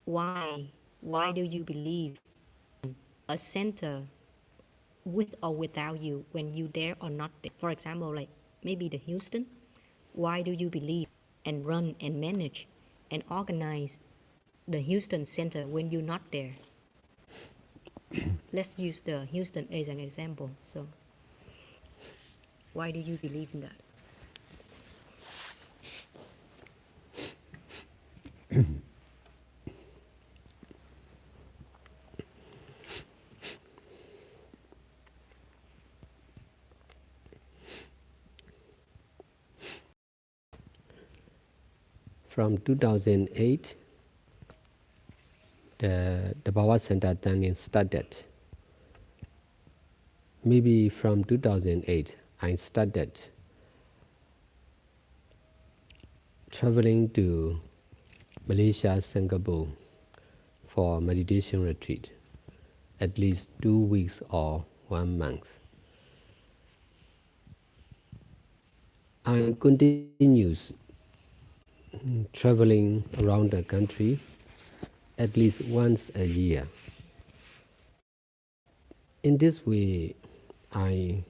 Why do you believe a center with or without you when you there or not there? For example, like maybe the Houston. Why do you believe and run and manage and organize the Houston center when you're not there? Let's use the Houston as an example. So why do you believe in that? From 2008, the Power Center training started. Maybe from 2008, I started traveling to Malaysia, Singapore for meditation retreat, at least 2 weeks or 1 month. I continues traveling around the country at least once a year. In this way, I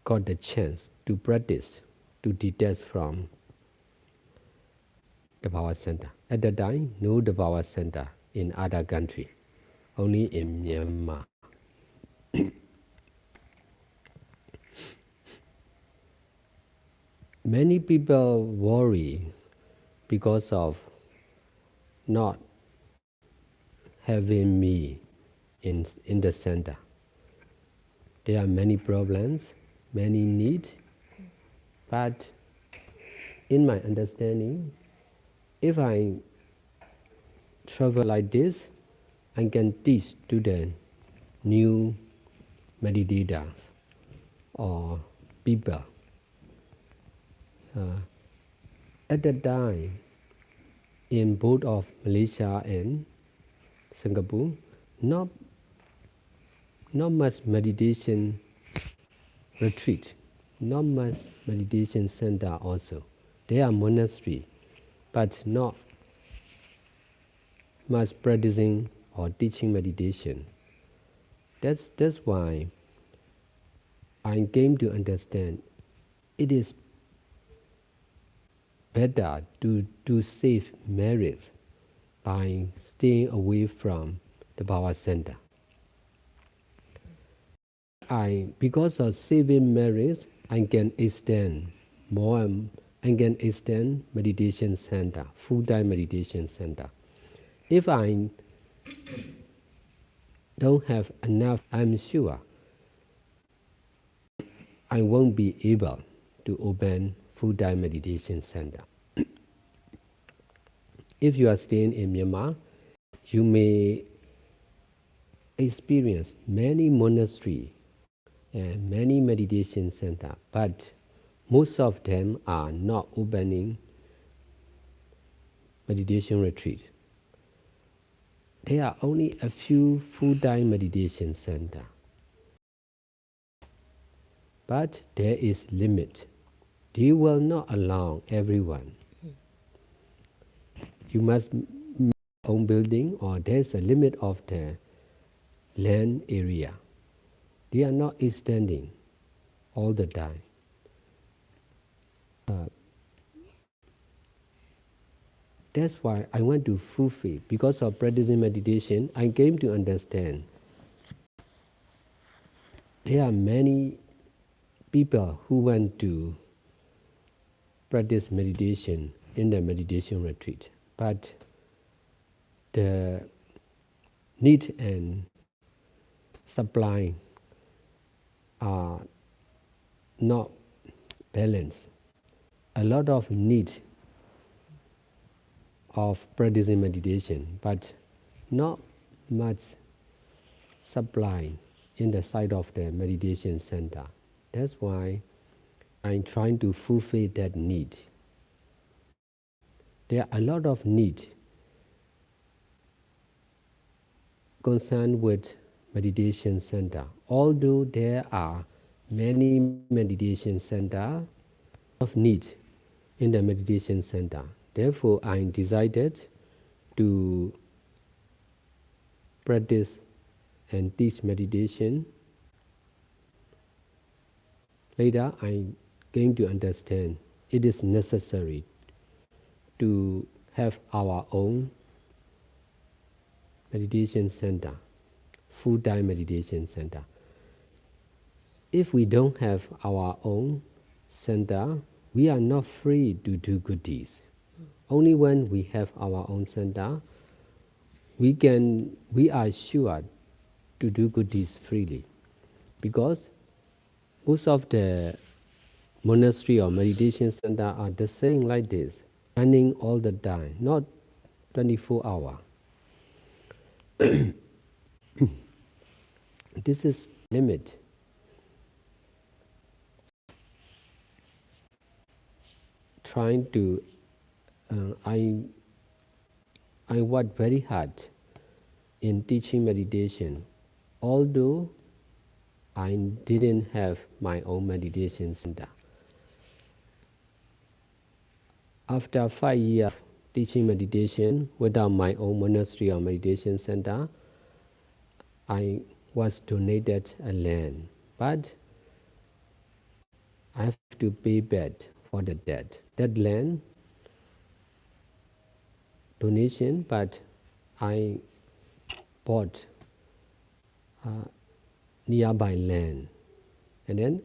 got the chance to practice, to detach from the power center. At that time, no the power center in other country, only in Myanmar. Many people worry because of not having me in the center. There are many problems, many needs, but in my understanding, if I travel like this, I can teach to the new meditators or people. At that time, in both of Malaysia and Singapore, not much meditation retreat, not much meditation center also. There are monastery, but not much practicing or teaching meditation. That's why I came to understand it is better to save marriage by staying away from the power center. Because of saving marriage, I can extend more. I can extend meditation center, full-time meditation center. If I don't have enough, I'm sure I won't be able to open full-time meditation center. If you are staying in Myanmar, you may experience many monasteries and many meditation centers, but most of them are not opening meditation retreat. There are only a few full-time meditation centers, but there is limit. They will not allow everyone. You must make your own building, or there's a limit of the land area. They are not extending all the time. That's why I want to fulfill. Because of practicing meditation, I came to understand there are many people who want to practice meditation in the meditation retreat, but the need and supply are not balanced. A lot of need of practicing meditation, but not much supply in the side of the meditation center. That's why I'm trying to fulfill that need. There are a lot of need concerned with meditation center. Although there are many meditation centers of need in the meditation center, Therefore, I decided to practice and teach meditation. Later, I came to understand it is necessary to have our own meditation center, full-time meditation center. If we don't have our own center, we are not free to do good deeds. Only when we have our own center, we are sure to do good deeds freely. Because most of the monastery or meditation center are the same like this, running all the time, not 24 hours. This is limit. Trying to, I worked very hard in teaching meditation, although I didn't have my own meditation center. After 5 years teaching meditation without my own monastery or meditation center, I was donated a land, but I have to pay back for the debt. That land donation, but I bought nearby land, and then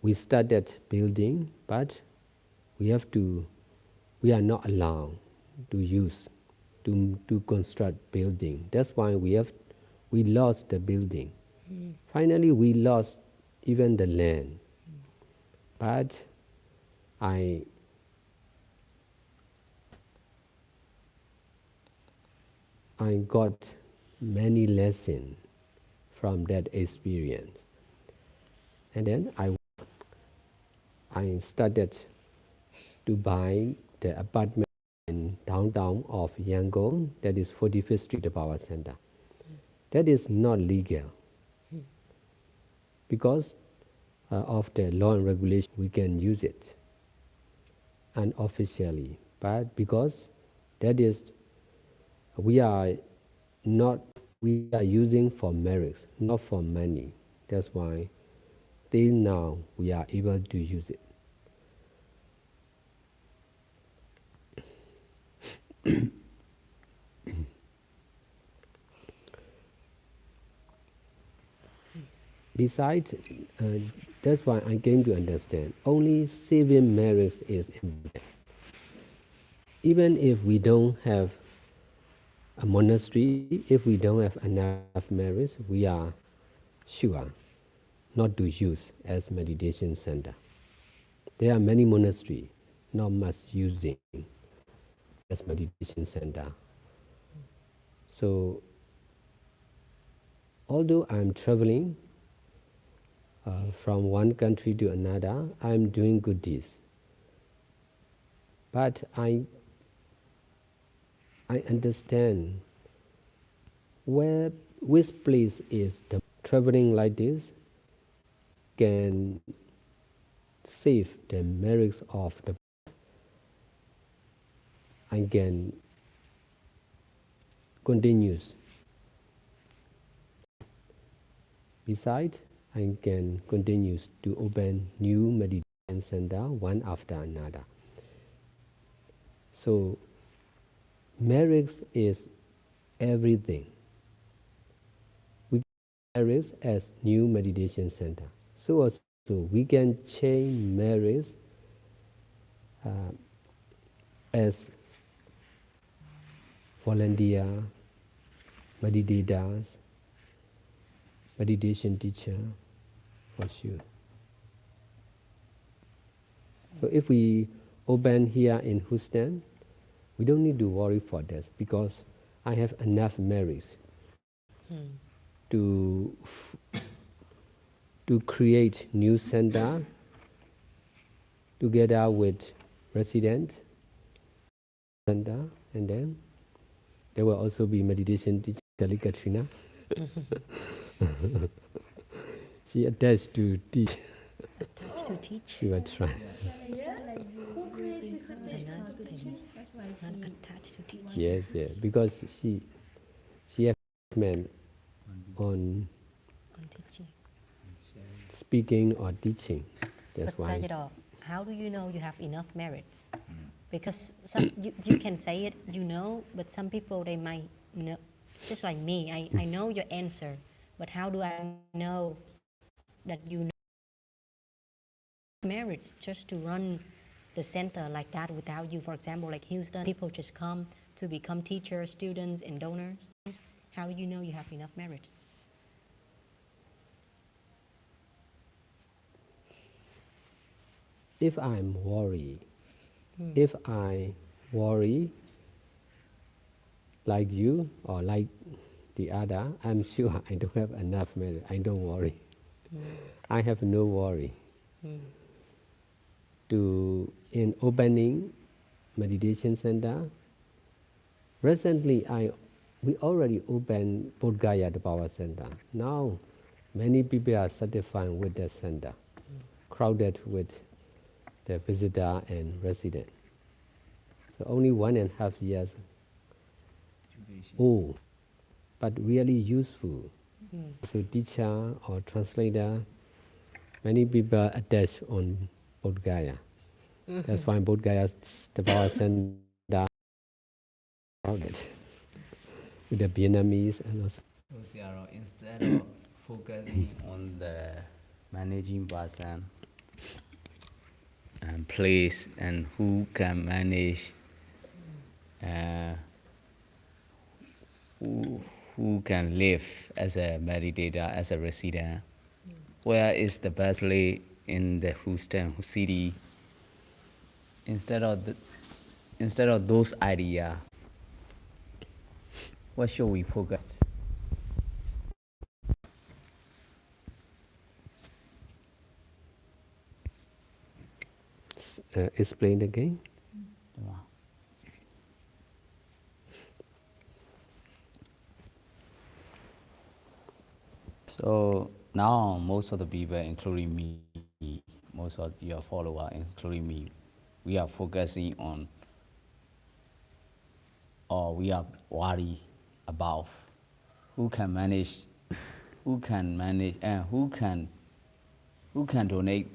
we started building, but we are not allowed to use to construct building. That's why we lost the building. Finally, we lost even the land. But I got many lessons from that experience. And then I started to buy the apartment in downtown of Yangon, that is 45th Street, the Power Center. That is not legal. Because of the law and regulation, we can use it unofficially. But because that is, we are using for marriage, not for money. That's why till now we are able to use it. Besides, that's why I came to understand only saving marriage is important. Even if we don't have a monastery, if we don't have enough marriage, we are sure not to use as meditation center. There are many monasteries not much using as meditation center. So, although I'm traveling from one country to another, I'm doing good deeds. But I understand which place is the traveling like this can save the merits of the. I can continue. Besides, I can continue to open new meditation center one after another. So, marriage is everything. We can marriage as new meditation center. So also we can change marriage as volunteer, meditators, meditation teacher, for sure. So if we open here in Houston, we don't need to worry for this because I have enough marriage to create new center together with resident center, and then there will also be meditation teacher Katrina. She attached to teach. Attached to teach. She will try. Who created this attached not, to teaching. That's why not she attached to teaching. want Yes, to. yes, because she has man on On teaching. speaking or teaching. That's But why. Sayadaw, how do you know you have enough merits? Because some you can say it, you know, but some people they might know. Just like me, I know your answer, but how do I know that you know merits just to run the center like that without you? For example, like Houston, people just come to become teachers, students, and donors. How do you know you have enough merit? If I'm worried, if I worry like you or like the other, I'm sure I don't have enough merit. I don't worry. I have no worry. In opening meditation center, recently we already opened Bodhgaya, the power center. Now many people are satisfied with the center, crowded with the visitor and resident. So only 1.5 years old, but really useful. So teacher or translator, many people attach on Bodhgaya. That's why Bodhgaya, the power center, crowded with the Vietnamese and also. So, instead of focusing on the managing person and place and who can manage, uh, who can live as a meditator, as a resident, where is the best place in the Houston city? Instead of those ideas, what should we focus? Explain again. So now most of the people, including me, most of your followers, including me, we are focusing on, or we are worried about who can manage, and who can donate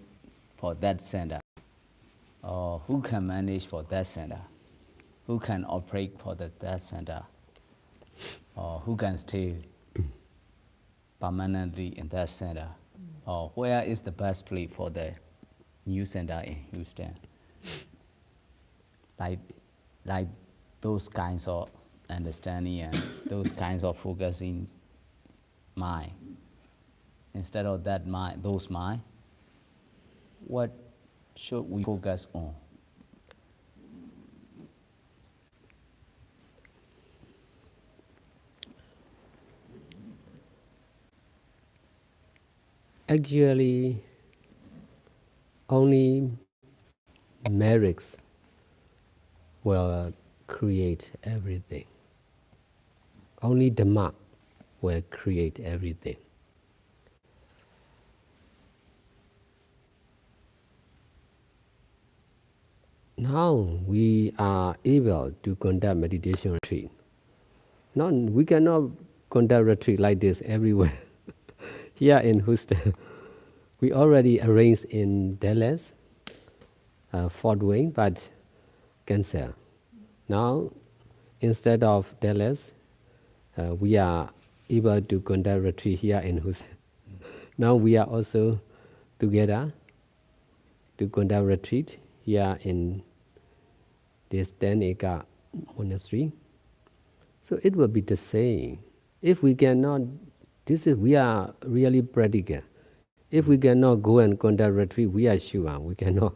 for that center, or who can manage for that center, who can operate for that center, or who can stay permanently in that center, or where is the best place for the new center in Houston. Like those kinds of understanding and those kinds of focusing mind. Instead of that mind, those mind, what should we focus on? Actually, only merits will create everything. Only dama will create everything. Now we are able to conduct meditation retreat. Now we cannot conduct retreat like this everywhere. Here in Houston, we already arranged in Dallas, Fort Wayne, but cancel. Now, instead of Dallas, we are able to conduct retreat here in Houston. Now we are also together to conduct retreat here in this 10-acre monastery. So it will be the same. If we cannot, we are really practical. If we cannot go and conduct retreat, we are sure we cannot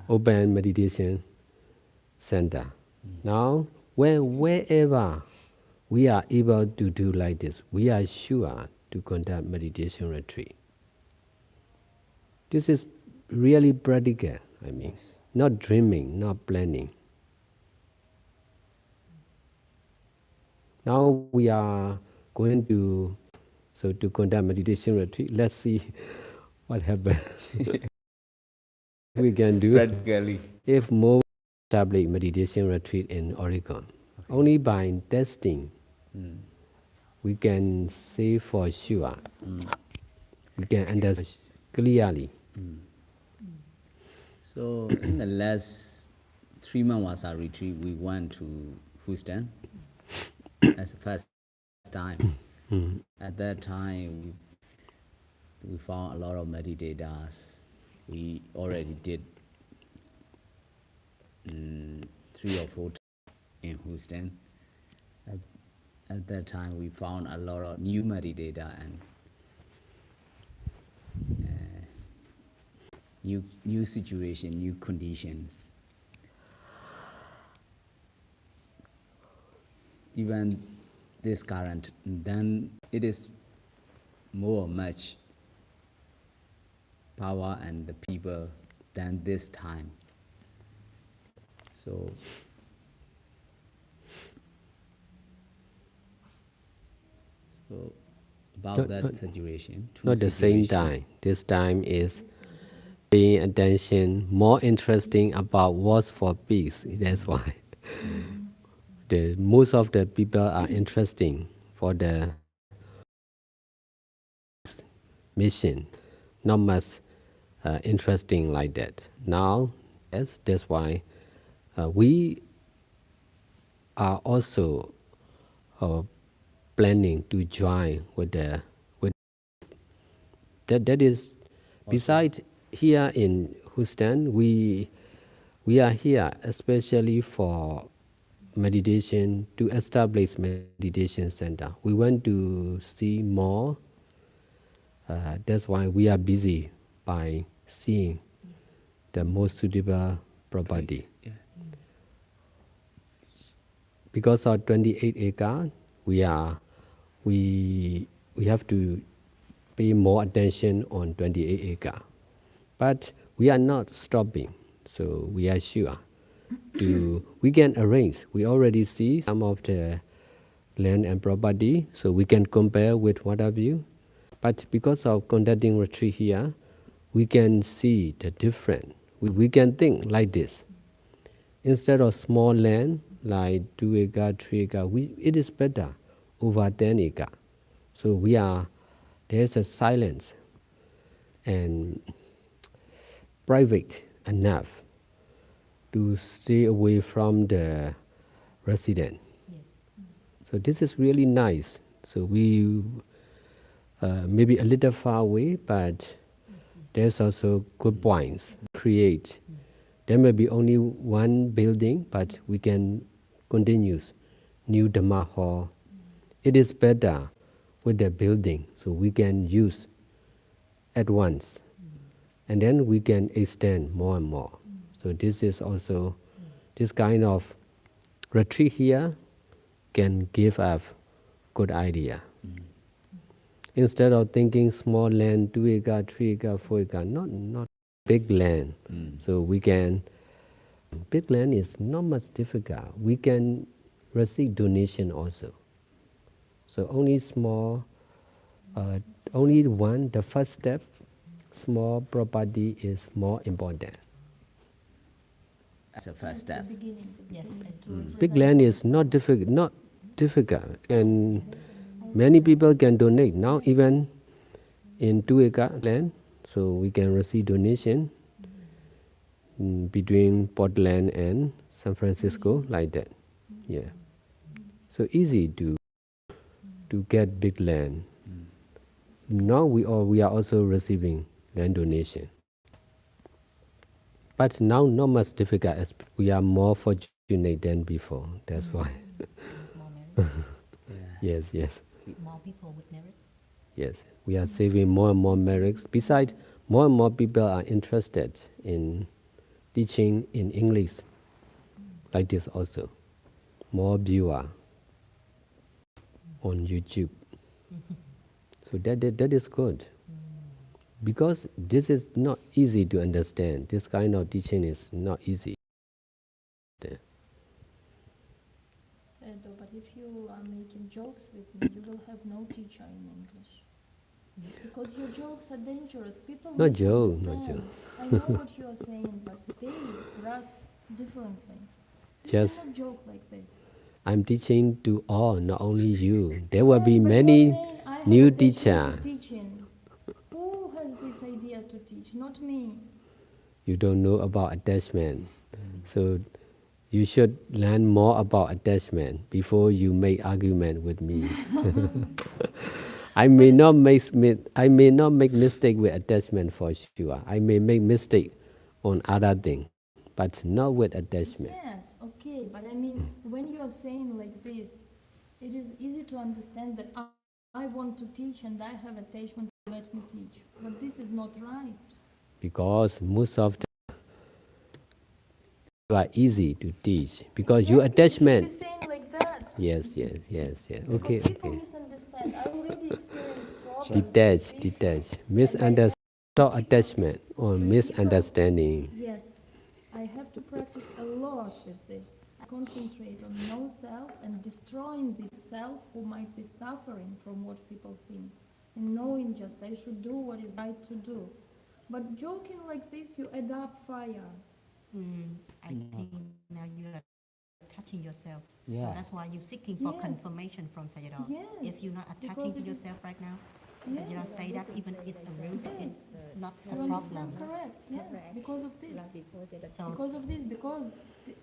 open meditation center. Now, wherever we are able to do like this, we are sure to conduct meditation retreat. This is really practical, Yes. Not dreaming, not planning. Now we are going to conduct meditation retreat. Let's see what happens. We can do Practically. if more establish meditation retreat in Oregon. Only by testing we can say for sure, we can understand clearly. So in the last 3 months was our retreat, we went to Houston as the first time. At that time, we found a lot of meditators. We already did 3 or 4 times in Houston. At that time, we found a lot of new meditator and new situation, new conditions. Even this current, then it is much power and the people than this time. So about that situation, Not the same time. This time is paying attention, more interesting about what's for peace. That's why most of the people are interesting for the mission, not much interesting like that. Now, yes, that's why we are also planning to join with that is besides here in Houston, we are here especially for meditation, to establish meditation center. We want to see more. That's why we are busy by seeing the most suitable property. Yeah. Because of 28 acre, we have to pay more attention on 28 acre. But we are not stopping, so we are sure we can arrange. We already see some of the land and property, so we can compare with what have you. But because of conducting retreat here, we can see the difference. We can think like this. Instead of small land like 2 acre, 3 acre, it is better over 10 acre. So there's a silence and private enough to stay away from the resident. Yes. So this is really nice. So we maybe a little far away, but there's also good points. Create. There may be only one building, but we can continue new dama hall. It is better with the building, so we can use at once, and then we can extend more and more. So this is also this kind of retreat here can give us good idea. Instead of thinking small land, 2 acre, 3 acre, 4 acre, not big land. So we can, big land is not much difficult. We can receive donation also. So only small, only one, the first step, small property is more important. That's the first step. Yes. Big land is not difficult, and many people can donate now, even in 2 acre land. So we can receive donation between Portland and San Francisco, like that. Yeah. So easy to get big land. Now we are also receiving land donation. But now not much difficult, as we are more fortunate than before. That's why. More merit. Yes. More people with merits. Yes, we are saving more and more merits. Besides, more and more people are interested in teaching in English, like this also. More viewer on YouTube. So that is good. Because this is not easy to understand. This kind of teaching is not easy. But if you are making jokes with me, you will have no teacher in English. Because your jokes are dangerous. People Not joke, not misunderstand. joke. I know what you are saying, but they grasp differently. You Just cannot joke like this. I'm teaching to all, not only you. There will be Yes, but you are many saying I have new attachment teacher. to teaching. Who has this idea to teach? Not me. You don't know about attachment. So you should learn more about attachment before you make argument with me. I may not make mistake with attachment for sure. I may make mistake on other thing, but not with attachment. Yes, okay, but I mean, when you are saying like this, it is easy to understand that I want to teach and I have attachment to let me teach. But this is not right. Because most of the you are easy to teach. Because your Exactly, you should be attachment. saying like that. Yes. Because Okay, people okay. misunderstand. I already experienced problems Detach, with people. detach. And I Misunderstand, not people, attachment or when people, misunderstanding. yes, I have to practice a lot with this. I concentrate on no self and destroying this self who might be suffering from what people think. And knowing just I should do what is right to do. But joking like this, you add up fire. I think now you are touching yourself. So that's why you're Yeah. seeking for Yes. confirmation from Sayadaw. If Yes. you're not attaching to Because it is, yourself right now, yes. Sayadaw say that even if a real Yes. it's not a You problem. understand correct, yes, because of this. So Because of this, because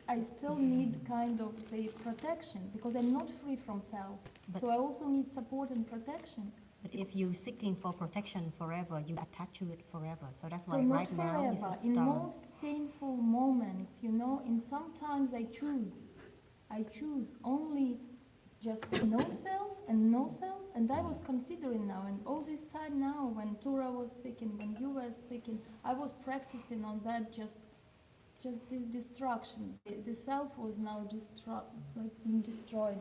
I still need kind of the protection, because I'm not free from self. But- So I also need support and protection. but if you're seeking for protection forever, you attach to it forever. So that's So why not right now you forever. should In stop. most painful moments, you know, in sometimes I choose only just no self and no self. And I was considering now, and all this time now, when Tura was speaking, when you were speaking, I was practicing on that just this destruction. The self was now like being destroyed.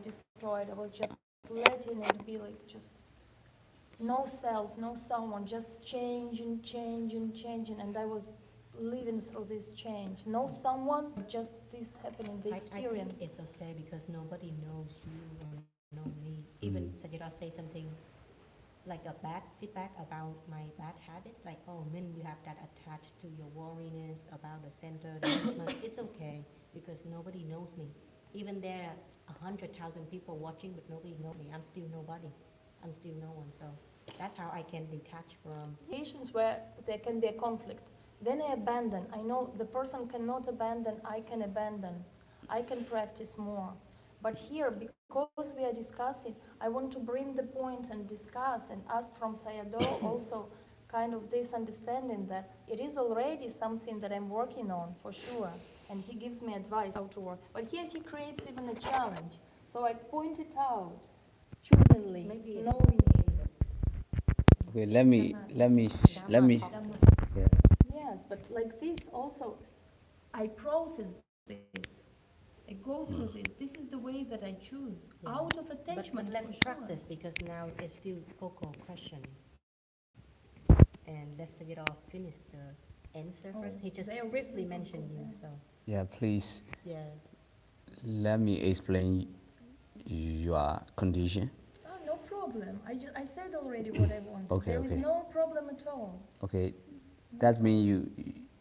I was just letting it be like just no self, no someone, just changing, and I was living through this change. No someone, just this happening, the I experience. think it's okay because nobody knows you or know me. Even Sayadaw say something like a bad feedback about my bad habits, like, oh, Min, you have that attached to your worriness about the center development. It's okay because nobody knows me. Even there are 100,000 people watching, but nobody knows me. I'm still nobody. I'm still no one. So that's how I can detach from. Situations where there can be a conflict, then I abandon. I know the person cannot abandon, I can abandon. I can practice more. But here, because we are discussing, I want to bring the point and discuss and ask from Sayadaw also kind of this understanding that it is already something that I'm working on for sure. And he gives me advice how to work. But here he creates even a challenge. So I point it out, choosingly, Maybe it's knowing. Okay, let me. Dharma Yeah. Yes, but like this also, I process this. I go through this. This is the way that I choose. Yeah. Out of attachment. But let's for sure. practice because now it's still Coco question. And let's Sayadaw finish the answer Oh, first. He just very briefly difficult, mentioned you, yeah. so Yeah, please yeah. let me explain your condition. Oh, no problem. I said already what I wanted. Okay, There is okay. no problem at all. Okay, that means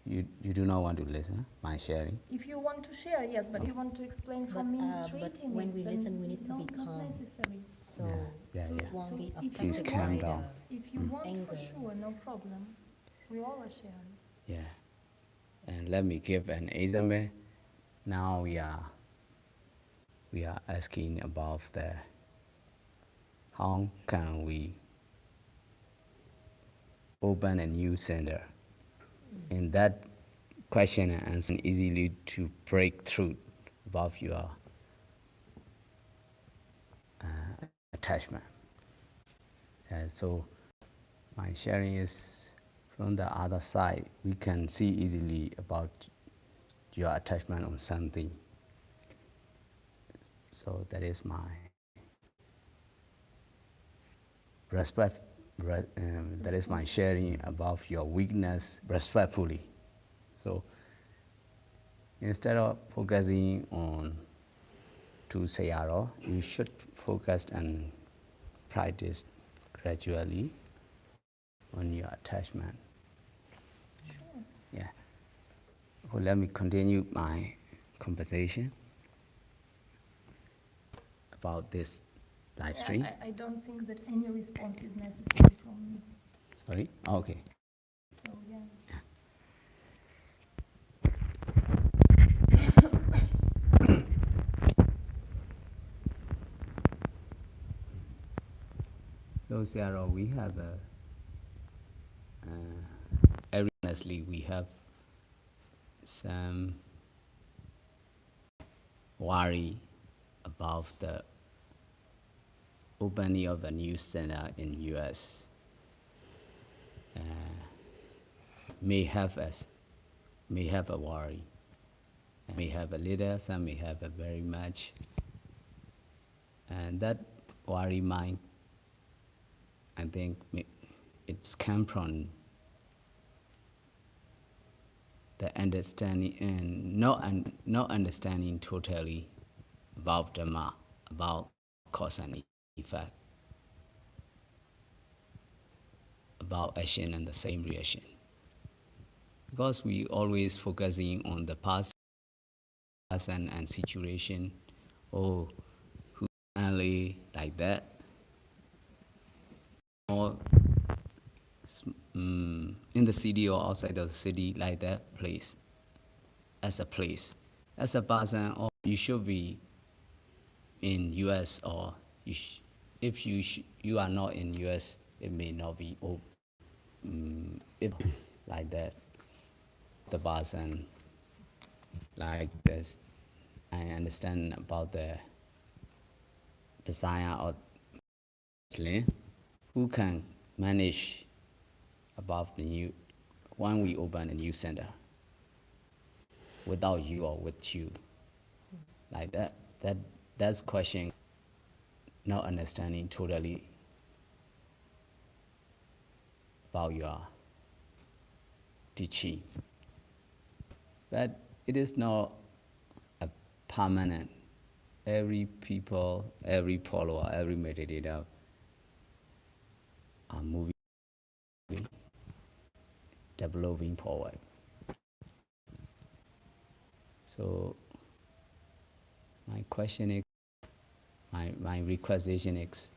you do not want to listen my sharing. If you want to share, yes, but you want to explain from me But treating when it, we then listen, we need to be not calm. necessary. So Yeah, So- yeah. it won't so be if you affected Please calm by down. If you want, anger. for sure, no problem. We all are sharing. Yeah, and let me give an example. Now we are asking about the how can we open a new center. In that question and answer easily to break through about your attachment. And so my sharing is from the other side. We can see easily about your attachment on something. So that is my that is my sharing about your weakness respectfully. So instead of focusing on to Sayadaw, you should focus and practice gradually on your attachment. Sure. Yeah. Well, let me continue my conversation about this live stream? I don't think that any response is necessary from me. Sorry? Oh, okay. So yeah. So Sarah, we have honestly, we have some worry about the opening of a new center in U.S. May have a worry, may have a little, some may have a very much, and that worry might, I think, it's come from the understanding and not understanding totally about dama, about cause and effect, about action and the same reaction. Because we always focusing on the past person and situation, or who only like that, or in the city or outside of the city like that place, as a person, or you should be in U.S. or if you are not in U.S., it may not be if like that. The person like this, I understand about the designer or who can manage about the new when we open a new center without you or with you, like that. That's question, not understanding totally about your teaching. But it is not a permanent. Every people, every follower, every meditator are moving, developing forward. So my question is, my requisition is,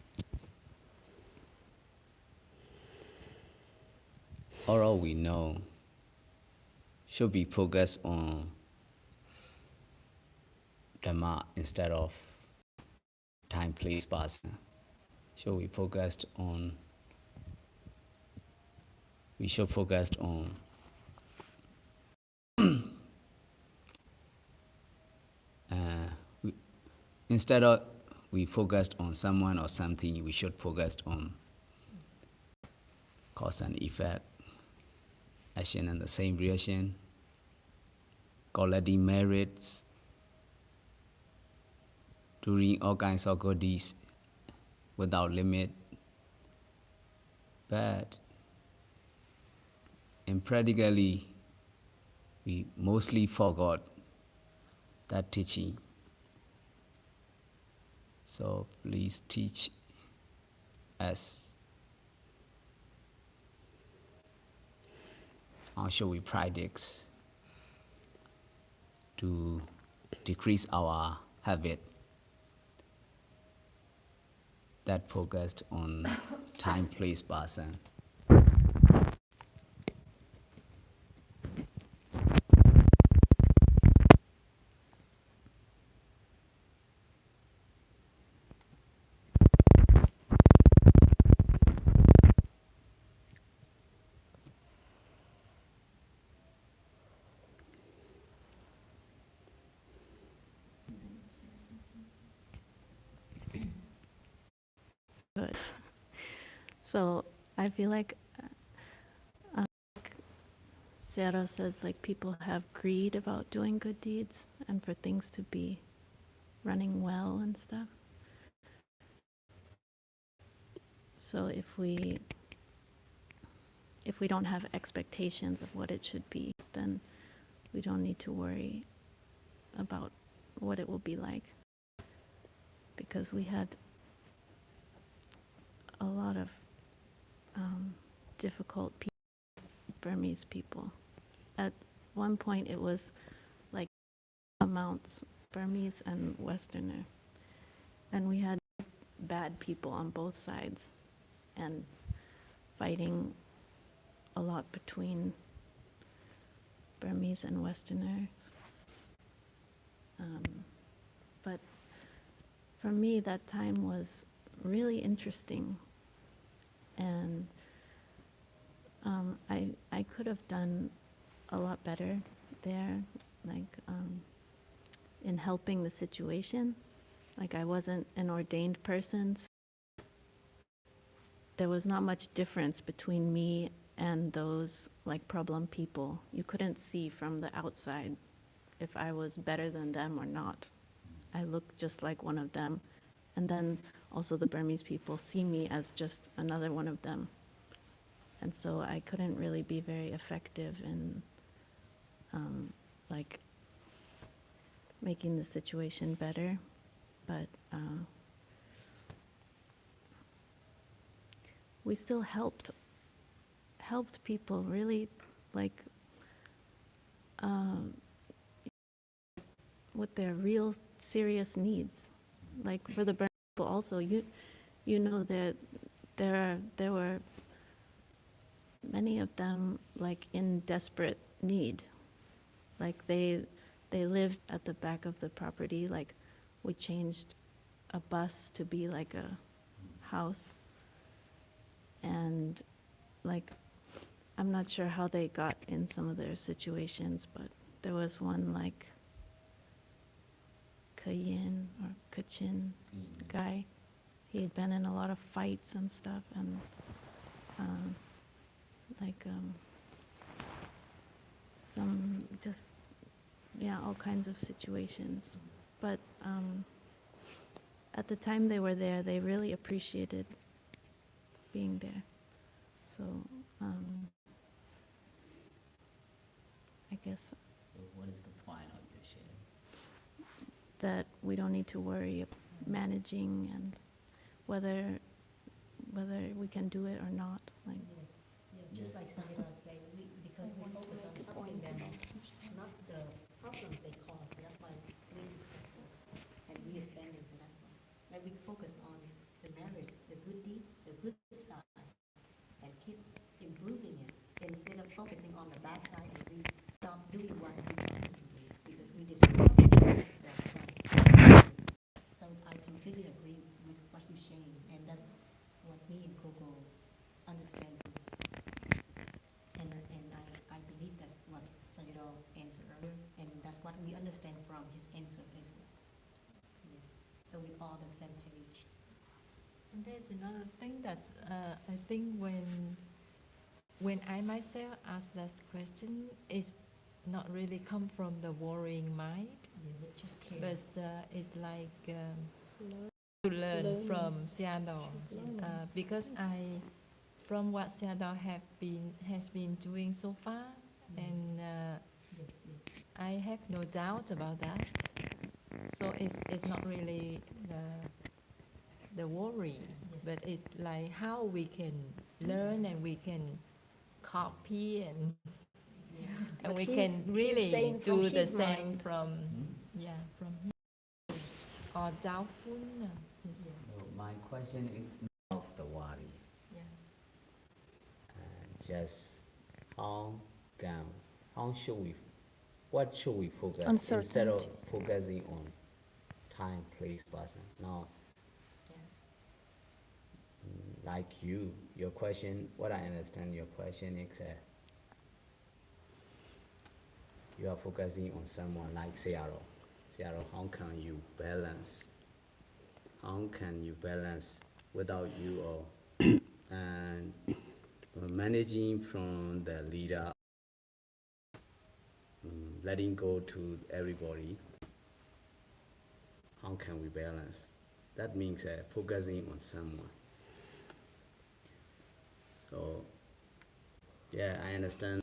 all we know should be focused on Dhamma instead of time, place, person. Should we focused on? We should focus on instead of we focused on someone or something, we should focus on cause and effect, action and the same reaction, quality merits, doing all kinds of good deeds without limit. But in practically, we mostly forgot that teaching. So please teach us how should we practice to decrease our habit that focused on time, place, person. Good. So I feel like Sarah says, like, people have greed about doing good deeds and for things to be running well and stuff. So if we don't have expectations of what it should be, then we don't need to worry about what it will be like. Because we had a lot of difficult Burmese people. At one point it was like amounts, Burmese and Westerner. And we had bad people on both sides and fighting a lot between Burmese and Westerners. But for me, that time was really interesting. And I could have done a lot better there, like in helping the situation. Like I wasn't an ordained person, so there was not much difference between me and those like problem people. You couldn't see from the outside if I was better than them or not. I looked just like one of them. And then also the Burmese people see me as just another one of them. And so I couldn't really be very effective in like making the situation better. But we still helped people really, like with their real serious needs. Like for the Burmese people also, you know that there were many of them like in desperate need. Like they lived at the back of the property. Like we changed a bus to be like a house. And like, I'm not sure how they got in some of their situations, but there was one like Kayin or Kachin guy. He had been in a lot of fights and stuff, and some just, yeah, all kinds of situations. But at the time they were there, they really appreciated being there. So I guess So what is the point of your sharing? that we don't need to worry managing and whether we can do it or not. Like, Yes, yeah, just like Sanjana said, because we focus on helping them, not the problems they cause. That's why we're successful and we expand internationally. Like we focus on the merit, the good deed, the good side, and keep improving it instead of focusing on the bad side. And we stop doing what we want to do because we discover ourselves. So I completely agree with what you're saying, and that's what me and Coco understand. And I believe that's what Sayadaw answered earlier, and that's what we understand from his answer as well. Yes. So we're all the same page. And there's another thing that I think when I myself ask that question, it's not really come from the worrying mind, Yeah, just care. but it's like to learn from Sayadaw, because from what Sayadaw has been doing so far, and Yes, yes. I have no doubt about that. So it's not really the worry, Yes. but it's like how we can learn and we can copy and Yeah. and But we he's can really saying from do the his same mind. from from him. Or doubtful. Yes. No, my question is not of the worry. Yeah. Just how should we, what should we focus instead of Uncertainty. focusing on time, place, person? Now, Yeah. like your question, what I understand your question is you are focusing on someone like Seattle. Seattle, how can you balance? How can you balance without you or and managing from the leader, letting go to everybody? How can we balance? That means focusing on someone. So, yeah, I understand,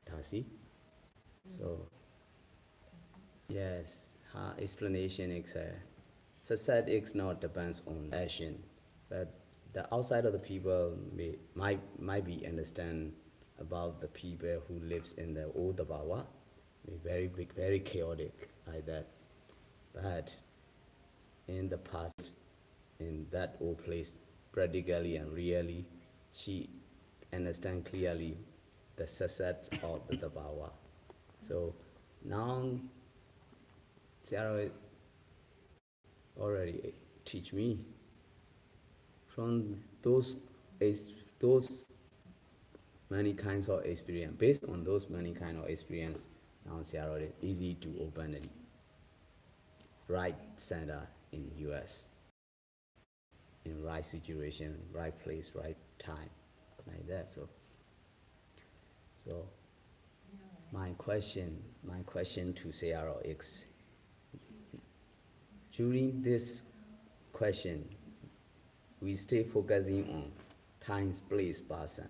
Tasi. So, yes, her explanation is success is not depends on action, but the outside of the people might be understand about the people who lives in the old Bawa, be very big, very chaotic like that. But in the past, in that old place, practically and really, she understand clearly the success of the Dabawa. So now Sarah already teach me from those many kinds of experience. Based on those many kind of experience, now Sarah is easy to open a right center in US, in right situation, right place, right time, like that. So my question to CROX, during this question, we stay focusing on time, place, person,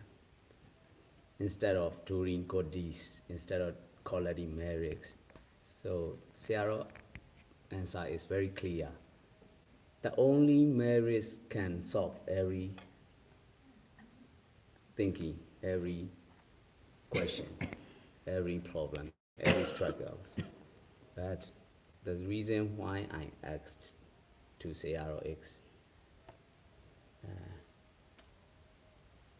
instead of doing good deeds, instead of quality merits. So Sarah answer is very clear. The only merits can solve every thinking, every question, every problem, every struggles. That's the reason why I asked to say ROX.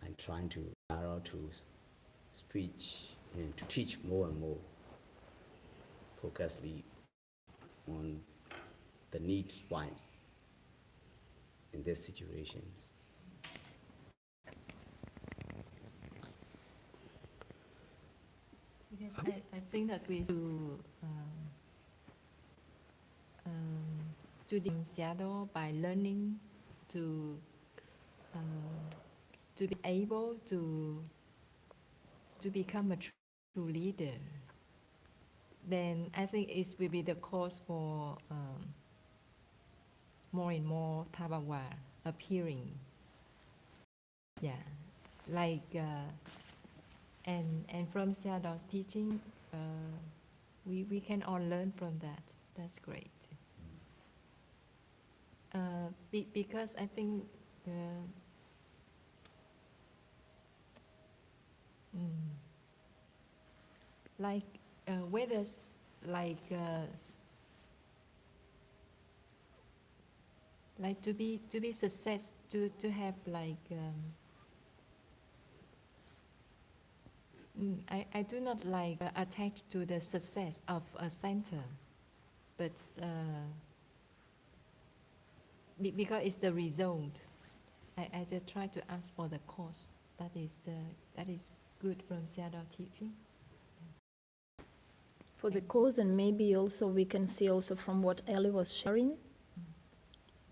I'm trying to narrow to speech and to teach more and more, focusedly on the needs why in these situations. Because I think that we to the shadow by learning to be able to become a true leader. Then I think it will be the cause for more and more Tabawa appearing. Yeah, like and from Sayadaw's teaching, we can all learn from that. That's great. Because I think like whether like to be success, to have like I do not like attached to the success of a center, but because it's the result. I just try to ask for the cause. That is good from Sayadaw teaching. For the cause, and maybe also we can see also from what Ellie was sharing,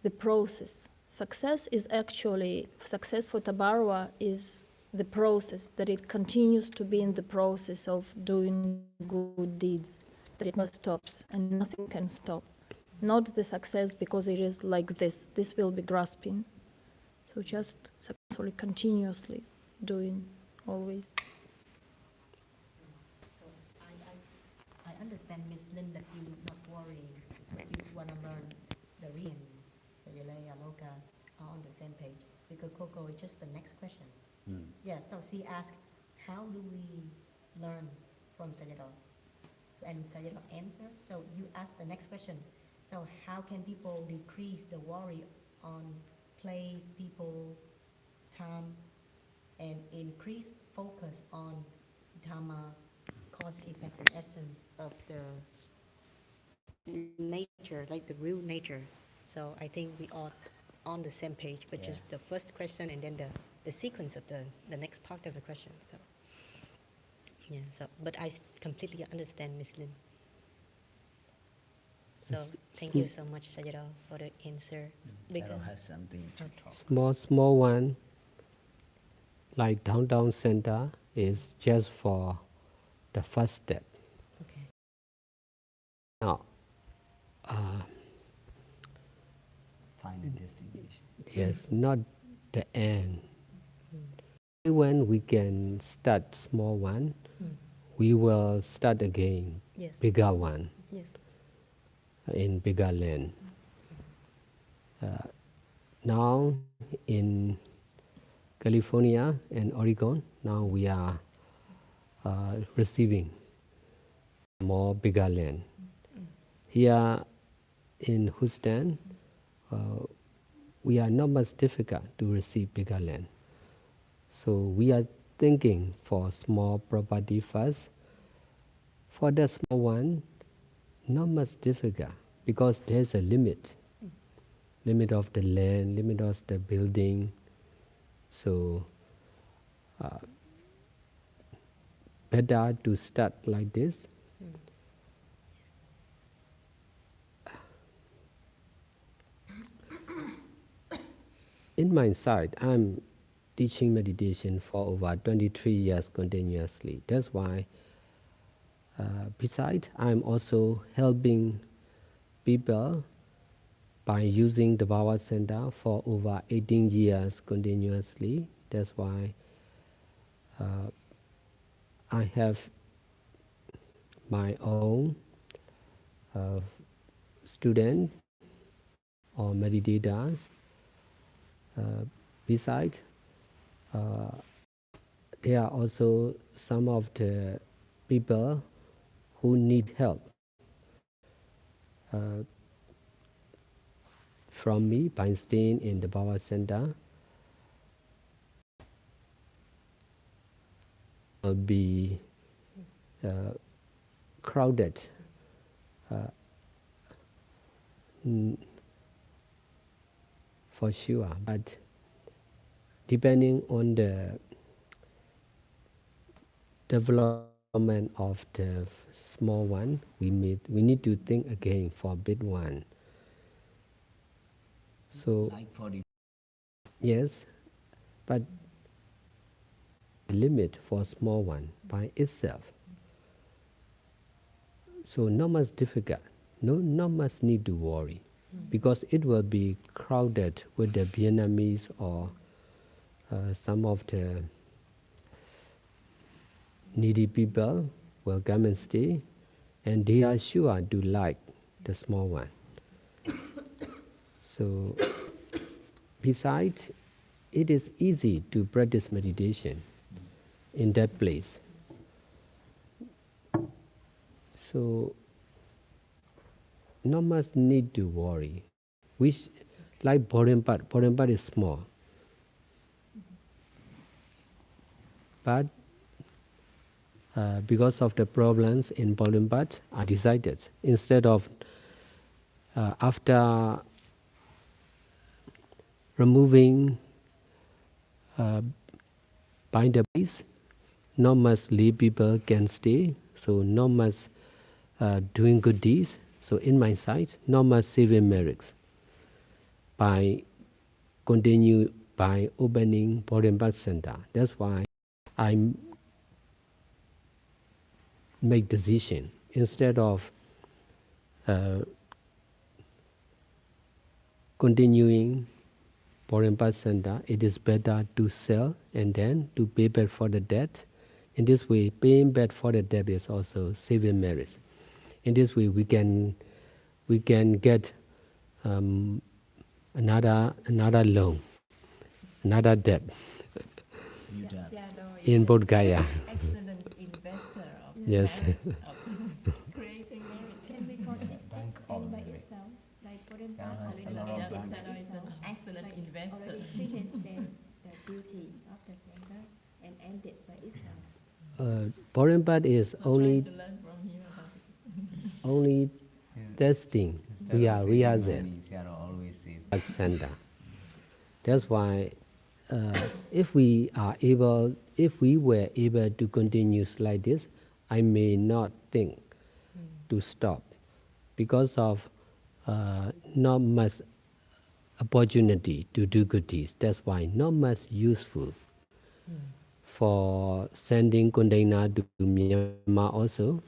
the process. Success for Tabarwa is the process, that it continues to be in the process of doing good deeds, that it must stop, and nothing can stop. Not the success because it is like this will be grasping. So just successfully, continuously doing, always. I understand, Miss Lin, that you not worry, but you want to learn the reasons. Sayalaya, Loka are on the same page. Because Coco is just the next question. Yeah, so she asked, how do we learn from Sayadaw? And Sayadaw answer. So you ask the next question. So how can people decrease the worry on place, people, time, and increase focus on dharma, cause, effect, and essence of the nature, like the real nature. So I think we are on the same page, but Yeah. just the first question and then the sequence of the next part of the question. So yeah, so but I completely understand, Miss Lin. So thank you so much, Sayadaw, for the answer. Sarah has something to talk. Small one, like downtown center, is just for the first step. Okay. Now, Final destination. yes, not the end. When we can start small one, we will start again, Yes. bigger one, Yes. in bigger land. Now in California and Oregon, now we are receiving more bigger land. Here in Houston, we are not much difficult to receive bigger land. So we are thinking for small property first. For the small one, not much difficult because there's a limit of the land, limit of the building. So better to start like this. In my side, I'm teaching meditation for over 23 years continuously. That's why, besides, I'm also helping people by using the Power Center for over 18 years continuously. That's why I have my own student or meditators. Besides, there are also some of the people who need help from me by staying in the Power Center. Will be crowded. For sure, but depending on the development of the small one, we need to think again for big one. So Like for the yes, but the limit for small one by itself. So not much difficult, not much need to worry, because it will be crowded with the Vietnamese or some of the needy people will come and stay, and they are sure to like the small one. So besides, it is easy to practice meditation in that place. So not much need to worry. Which, like Borempat is small, but because of the problems in Borempat, I decided instead of after removing by the place, not much lay people can stay, so not much doing good deeds. So in my sight, not much saving merits. By continue by opening Borempat Center. That's why I make decision instead of continuing Borempat Center. It is better to sell and then to pay back for the debt. In this way, paying back for the debt is also saving merits. In this way, we can get another loan, another debt you done. in Bodh Gaya. Excellent investor of Yes. of creating merit. Can we call it Bank end of by merit. itself? Like Bodempat Seattle has already a lot of finished banks. by Seattle is an itself, excellent like investor. already finished the duty of the center and ended by itself. Borempat is I'm only trying to learn from you about it. only testing. Instead We of are saving there. money, Seattle always save. Center. That's why if we were able to continue like this, I may not think to stop because of not much opportunity to do good deeds. That's why not much useful for sending container to Myanmar also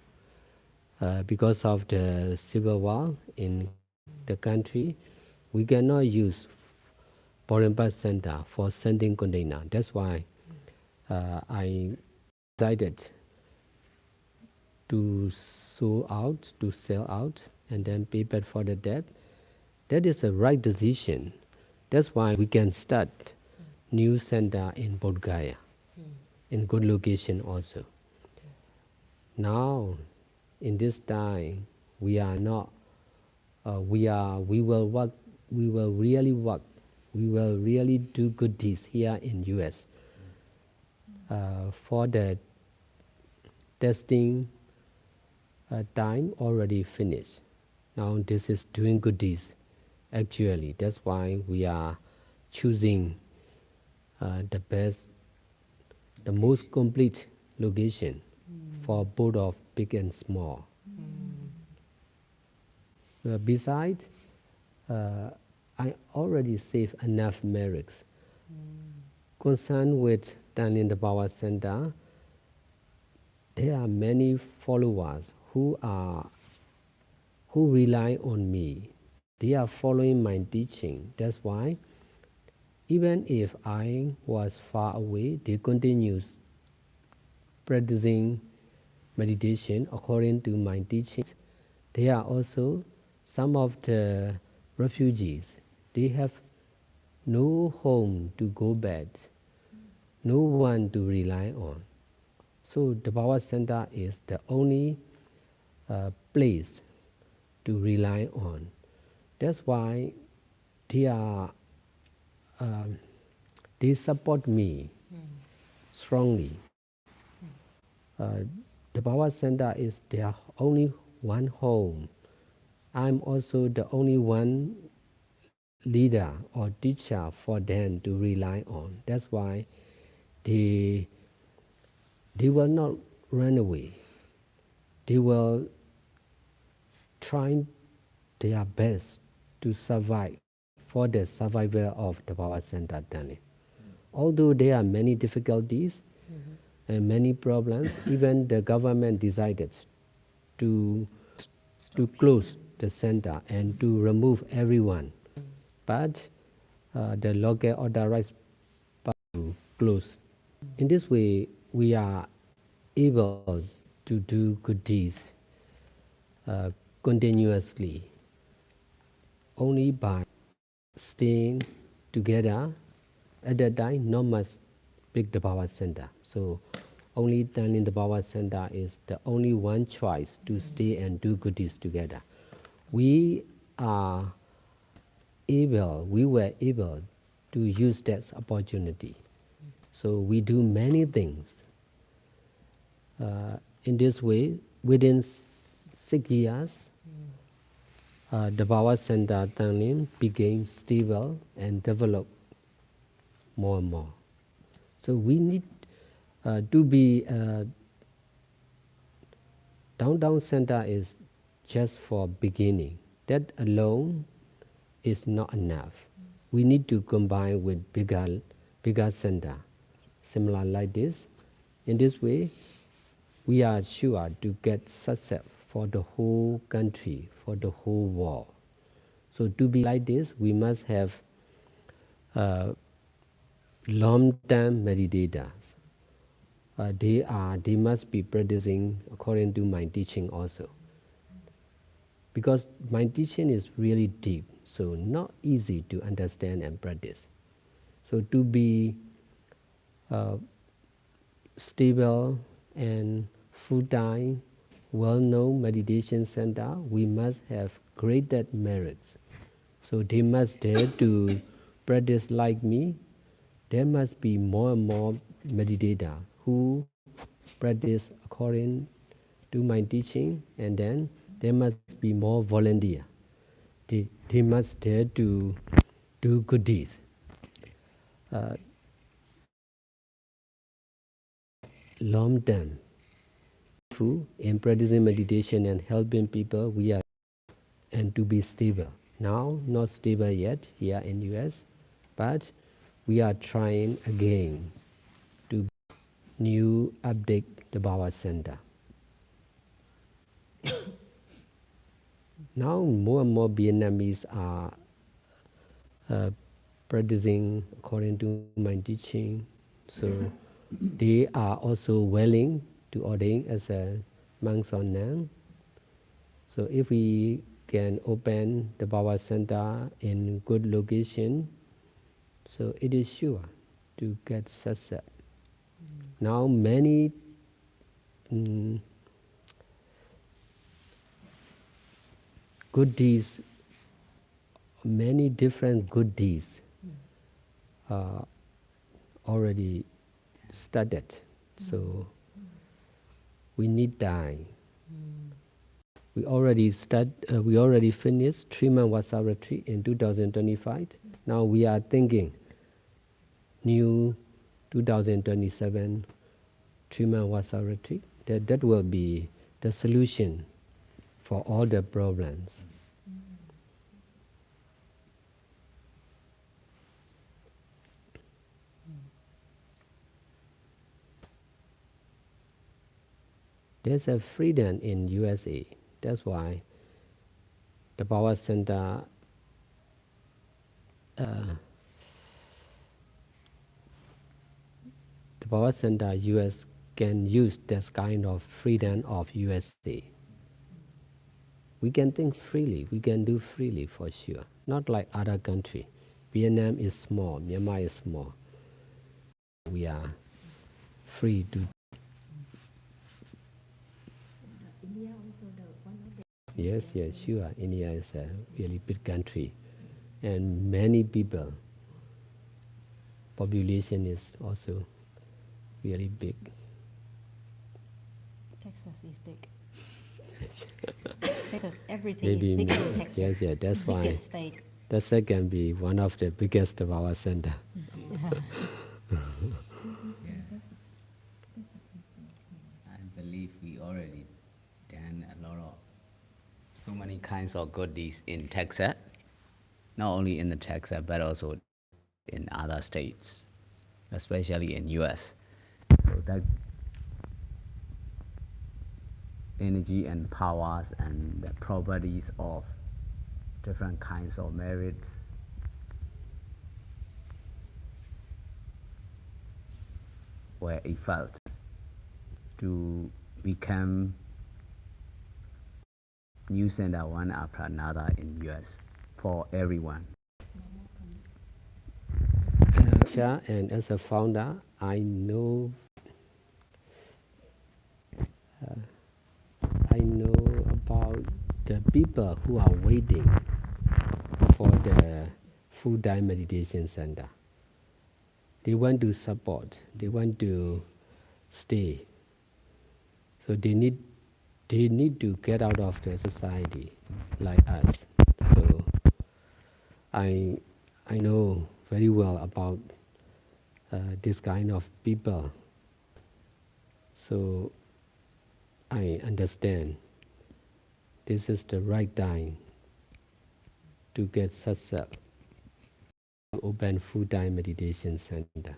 because of the civil war in the country. We cannot use Borempat Center for sending container. That's why I decided to sell out, and then pay back for the debt. That is a right decision. That's why we can start new center in Bodh Gaya, in good location also. Now, in this time we are not we will work, we will really work, we will really do good deeds here in US. For the testing time already finished. Now this is doing good deeds actually. That's why we are choosing the best, the most complete location for both of big and small. So besides, I already saved enough merits. Concerned with Tanlin the Power Center, there are many followers who rely on me. They are following my teaching. That's why even if I was far away, they continue practicing meditation according to my teachings. There are also some of the refugees. They have no home to go back, no one to rely on. So the Power Center is the only place to rely on. That's why they are they support me strongly. The Power Center is their only one home. I'm also the only one leader or teacher for them to rely on. That's why they will not run away. They will try their best to survive for the survival of the Power Center Dali. Although there are many difficulties and many problems, even the government decided to close the center and to remove everyone. But the local authorized to close. In this way, we are able to do good deeds continuously only by staying together. At that time, not much big the Power Center. So only then in the Power Center is the only one choice to stay and do good deeds together. We were able to use that opportunity. So we do many things. In this way, within 6 years, the Power Center Tanglin became stable and developed more and more. So we need to be downtown center is just for beginning. That alone is not enough. We need to combine with bigger center, similar like this. In this way, we are sure to get success for the whole country, for the whole world. So to be like this, we must have long-term meditators. They must be practicing according to my teaching also. Because my teaching is really deep, so not easy to understand and practice. So to be stable and full-time, well-known meditation center, we must have greater merits. So they must dare to practice like me. There must be more and more meditators who practice according to my teaching, and then there must be more volunteers. They must dare to do good deeds. Long term, in practicing meditation and helping people, we are and to be stable. Now, not stable yet here in US, but we are trying again to new update the Power Center. Now more and more Vietnamese are practicing according to my teaching, so they are also willing to ordain as a monks or nun. So if we can open the Power Center in good location, so it is sure to get success. Now many good deeds, many different good deeds already studied. So we need time. We already finished 3-month Vasa retreat in 2025. Now we are thinking new 2027 3-month Vasa retreat. That will be the solution for all the problems. There's a freedom in USA. That's why the power center US can use this kind of freedom of USA. We can think freely, we can do freely for sure. Not like other country. Vietnam is small, Myanmar is small. We are free to. India also the one of the. Yes, sure. India is a really big country, and many people. Population is also really big. Texas is big. Texas, everything Maybe is bigger in Texas. yes, that's why Biggest state. the second be one of the biggest of our center. I believe we already done a lot of so many kinds of good deeds in Texas, not only in the Texas but also in other states, especially in US. So that energy and powers and the properties of different kinds of merits were felt to become new center one after another in US for everyone. And as a founder, I know about the people who are waiting for the full-time meditation center. They want to support, they want to stay. So they need to get out of the society like us. So I know very well about this kind of people. So I understand this is the right time to get success, to open full-time meditation center.